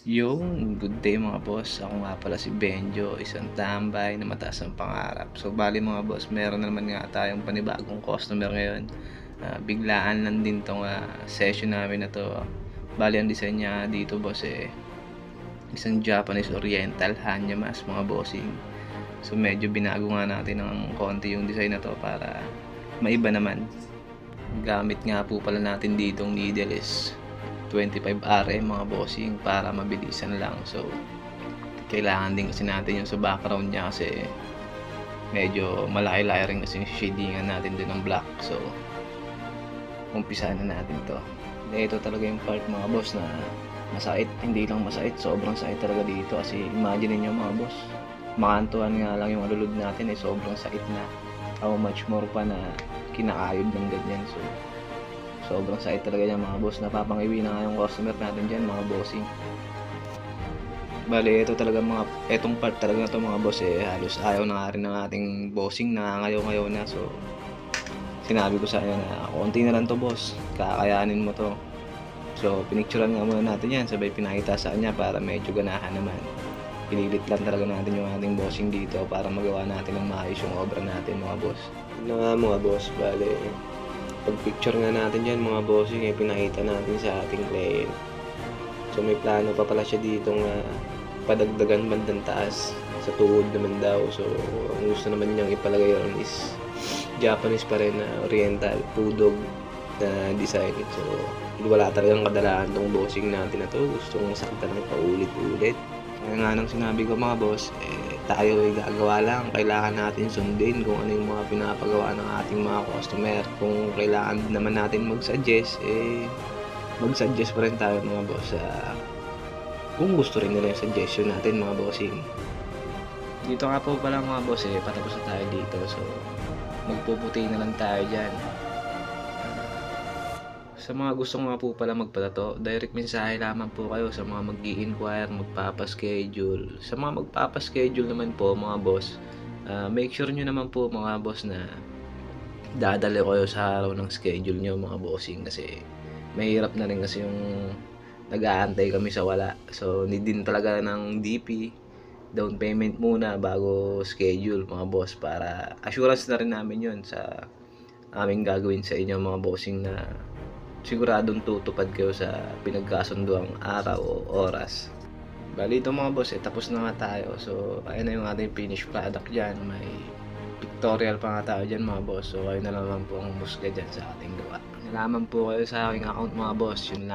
Yung good day mga boss, ako nga pala si Benjo, isang tambay na mataas ang pangarap. So bali mga boss, meron na naman nga tayong panibagong customer ngayon. Biglaan lang din tong session namin na to. Bali ang design niya dito boss isang Japanese Oriental Hanyamas mga bossing. So medyo binago nga natin ng konti yung design na to para maiba naman. Gamit nga po pala natin ditong needle is 25 RM mga bossing para mabilisan lang. So kailangan din kasi natin yung sa background niya kasi medyo malaki-laki rin kasi yung shadingan natin din ng black. So umpisahan na natin to. Ito talaga yung part mga boss na masakit, hindi lang masakit, sobrang sakit talaga dito kasi imagine niyo mga boss, makantuhan nga lang yung alulod natin sobrang sakit na, how much more pa na kinakayod ng ganyan. So sobrang sakit talaga yan mga boss, napapangiwi na nga yung customer natin dyan mga bossing. Bali ito talaga etong part talaga na to mga boss halos ayaw na nga rin ng ating bossing, nangangayaw-ngayaw na. So sinabi ko sa kanya na konti na lang to boss, kakayanin mo to. So pinicturean nga muna natin yan, sabay pinakita sa kanya para medyo ganahan naman. Pinilit lang talaga natin yung ating bossing dito para magawa natin ng maayos yung obra natin mga boss. Ano nga mga boss, bali pag picture nga natin dyan mga bossing pinakita natin sa ating client. So may plano pa pala siya dito nga padagdagan bandang taas sa tuhod naman daw. So ang gusto naman niyang ipalagay ron is Japanese pa rin na Oriental Pudog na design. So wala talagang kadalaan tong bossing natin na to, gustong saktan ng paulit-ulit. Kaya nga nang sinabi ko mga boss, tayo ay gagawa lang, kailangan natin sundin kung ano yung mga pinapagawa ng ating mga customer. Kung kailangan naman natin mag-suggest, mag-suggest pa rin tayo mga boss kung gusto rin nila yung suggestion natin mga bossing. Dito nga po pala mga boss patapos na tayo dito. So magpuputi na lang tayo dyan. Sa mga gusto nga po pala magpatato, direct mensahe lamang po kayo sa mga mag-i-inquire, magpapaschedule. Sa mga magpapaschedule naman po mga boss, make sure nyo naman po mga boss na dadali kayo sa araw ng schedule nyo mga bossing kasi mahirap na rin kasi yung nag-aantay kami sa wala. So need din talaga ng DP, down payment muna bago schedule mga boss para assurance na rin namin yun sa aming gagawin sa inyo mga bossing na siguradong tutupad kayo sa pinagkasunduang araw o oras. Bali ito mga boss tapos na nga tayo. So ayun na yung ating finished product dyan. May pictorial pa nga tayo dyan mga boss. So kayo na naman po ang musga dyan sa ating gawa. Nalaman po kayo sa aking account mga boss. Yun lang.